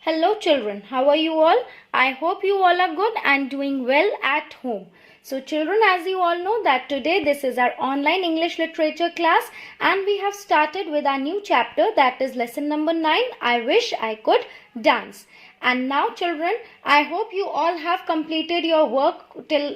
Hello children, how are you all? I hope you all are good and doing well at home. So children, as you all know that today this is our online English literature class and we have started with our new chapter, that is lesson number 9, I Wish I Could Dance. And now children, I hope you all have completed your work till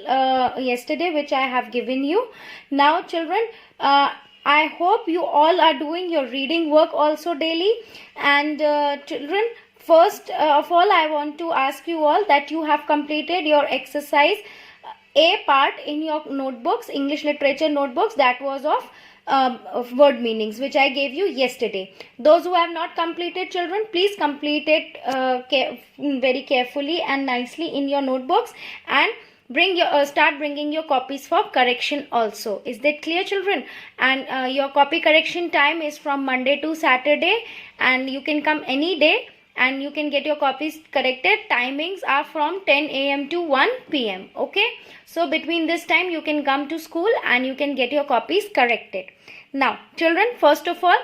yesterday which I have given you. Now children, I hope you all are doing your reading work also daily. And children, first of all, I want to ask you all that you have completed your exercise A part in your notebooks, English literature notebooks, that was of word meanings, which I gave you yesterday. Those who have not completed, children, please complete it very carefully and nicely in your notebooks and start bringing your copies for correction also. Is that clear, children? And your copy correction time is from Monday to Saturday, and you can come any day and you can get your copies corrected. Timings are from 10 a.m. to 1 p.m. Okay, so between this time you can come to school and you can get your copies corrected. Now children, first of all,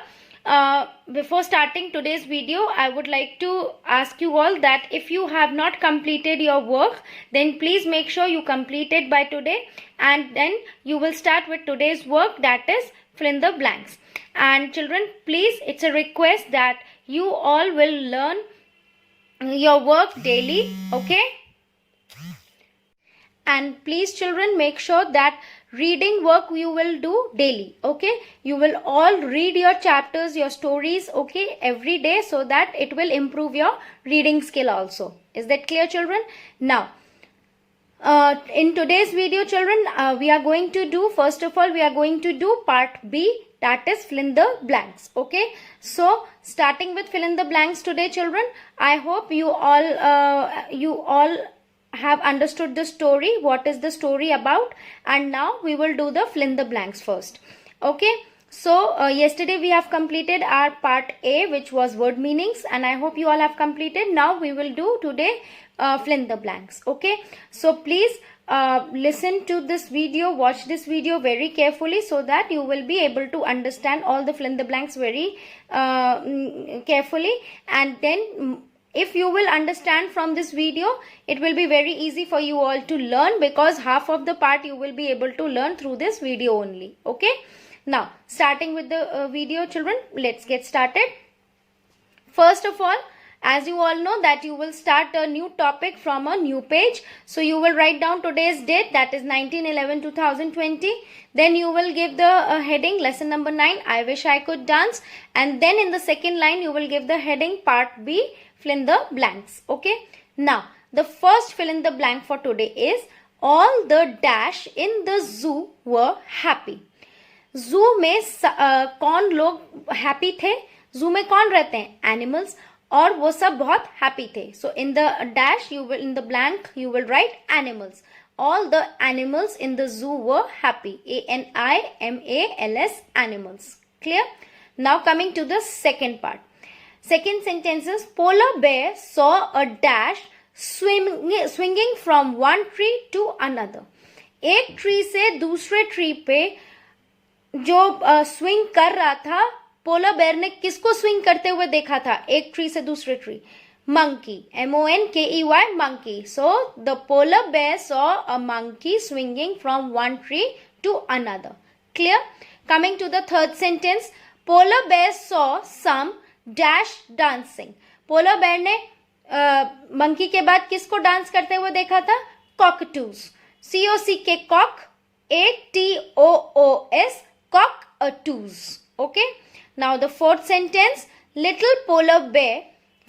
before starting today's video, I would like to ask you all that if you have not completed your work, then please make sure you complete it by today, and then you will start with today's work, that is fill in the blanks. And children, please, it's a request that you all will learn your work daily, okay? And please children, make sure that reading work you will do daily, okay? You will all read your chapters, your stories, okay, every day, so that it will improve your reading skill also. Is that clear, children? Now, in today's video, children, we are going to do, first of all, we are going to do part B, that is fill in the blanks, okay? So starting with fill in the blanks today, children, I hope you all have understood the story, what is the story about, and now we will do the fill in the blanks first, okay? So yesterday we have completed our part A, which was word meanings, and I hope you all have completed. Now we will do today fill in the blanks, okay? So please listen to this video, watch this video very carefully, so that you will be able to understand all the fill in the blanks very carefully. And then if you will understand from this video, it will be very easy for you all to learn, because half of the part you will be able to learn through this video only, okay? Now starting with the video, children, let's get started. First of all, as you all know that you will start a new topic from a new page. So you will write down today's date, that is 19/11/2020. Then you will give the heading lesson number 9, I Wish I Could Dance. And then in the second line you will give the heading part B, fill in the blanks, okay? Now the first fill in the blank for today is all the dash in the zoo were happy. Zoo में कौन लोग happy थे? Zoo में कौन रहते हैं? Animals. और वो सब बहुत happy थे. So in the dash you will, in the blank you will write animals. All the animals in the zoo were happy. ANIMALS, animals. Clear? Now coming to the second part. Second sentence is polar bear saw a dash swinging from one tree to another. एक tree से दूसरे tree पे जो swing कर रहा था, polar bear ने किसको स्विंग करते हुए देखा था एक ट्री से दूसरे tree? Monkey, MONKEY, monkey. So the polar bear saw a monkey swinging from one tree to another. Clear? Coming to the third sentence, polar bear saw some dash dancing. Polar bear ने monkey के बाद किसको dance करते हुए देखा था? Cockatoos. COCK, cock, ATOOS, cockatoos. Okay? Now the fourth sentence, little polar bear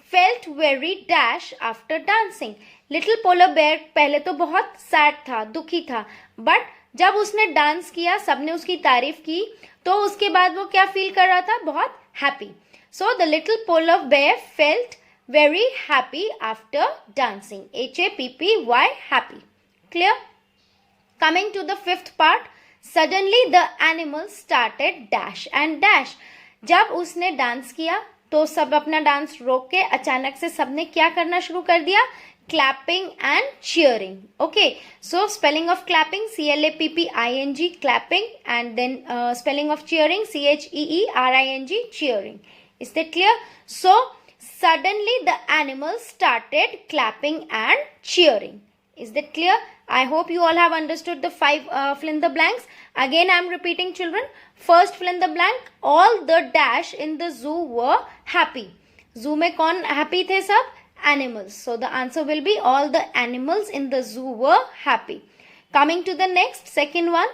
felt very dash after dancing. Little polar bear पहले तो बहुत सैड था, दुखी था, बट जब उसने डांस किया, सबने उसकी तारीफ की, तो उसके बाद वो क्या फील कर रहा था? बहुत happy. So the little polar bear felt very happy after dancing. HAPPY, happy. Clear? Coming to the fifth part, suddenly the animals started dash and dash. जब उसने डांस किया तो सब अपना डांस रोक के अचानक से सबने क्या करना शुरू कर दिया? Clapping and cheering. Okay, so spelling of clapping, CLAPPING, clapping, and then spelling of cheering, CHEERING, cheering. Is that clear? So Suddenly the animals started clapping and cheering. Is that clear? I hope you all have understood the 5 fill in the blanks. Again I am repeating children. First fill in the blank, all the dash in the zoo were happy. Zoo mein kaun happy the sab? Animals. So the answer will be all the animals in the zoo were happy. Coming to the next, second one.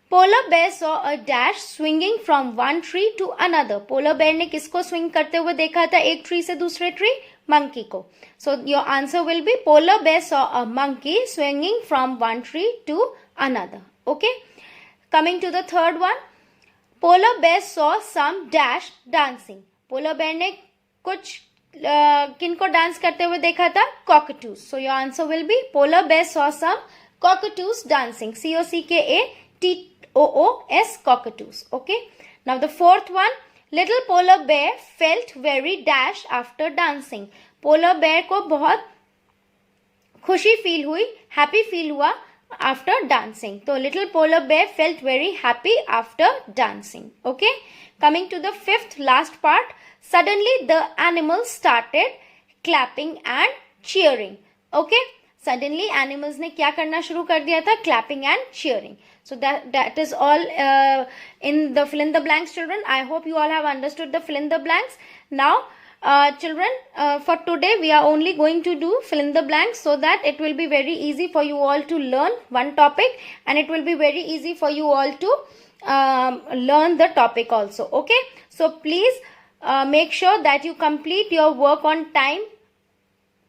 Polar bear saw a dash swinging from one tree to another. Polar bear ने किसको swing करते हुए देखा था एक tree से दूसरे tree? Monkey को. So your answer will be polar bear saw a monkey swinging from one tree to another. Okay. Coming to the third one. Polar bear saw some dash dancing. Polar bear ने कुछ किनको dance करते हुए देखा था? Cockatoos. So your answer will be polar bear saw some cockatoos dancing. COCKATOOS, cockatoos. Okay. Now the fourth one. Little polar bear felt very dash after dancing. Polar bear को बहुत खुशी feel हुई, happy feel हुआ after dancing. So little polar bear felt very happy after dancing. Okay. Coming to the fifth last part. Suddenly the animals started clapping and cheering. Okay. Suddenly animals ने क्या करना शुरू कर दिया था? Clapping and cheering. So that is all in the fill in the blanks, children. I hope you all have understood the fill in the blanks. Now children, for today we are only going to do fill in the blanks so that it will be very easy for you all to learn one topic, and it will be very easy for you all to learn the topic also. Okay. So please make sure that you complete your work on time.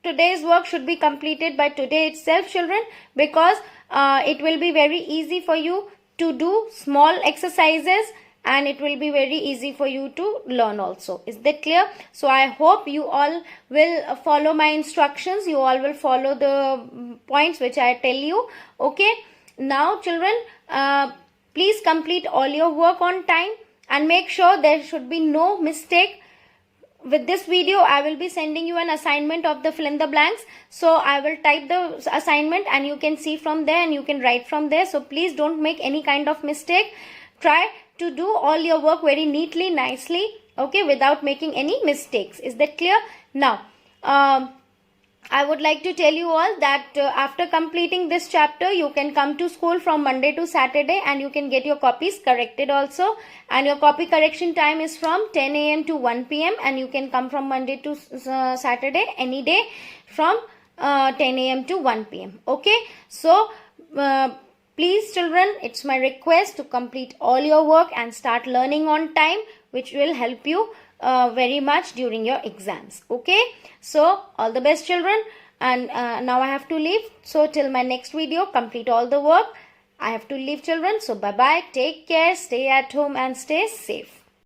Today's work should be completed by today itself, children, because it will be very easy for you to do small exercises, and it will be very easy for you to learn also. Is that clear? So I hope you all will follow my instructions. You all will follow the points which I tell you. Okay. Now children, please complete all your work on time and make sure there should be no mistake. With this video, I will be sending you an assignment of the fill in the blanks. So I will type the assignment and you can see from there and you can write from there. So please don't make any kind of mistake. Try to do all your work very neatly, nicely, okay, without making any mistakes. Is that clear? Now, I would like to tell you all that after completing this chapter, you can come to school from Monday to Saturday and you can get your copies corrected also. And your copy correction time is from 10 a.m. to 1 p.m. and you can come from Monday to Saturday any day from 10 a.m. to 1 p.m. Okay. So, please children, it's my request to complete all your work and start learning on time, which will help you very much during your exams. Okay. So all the best children, and now I have to leave. So till my next video, complete all the work. I have to leave children. So bye bye, take care, stay at home and stay safe.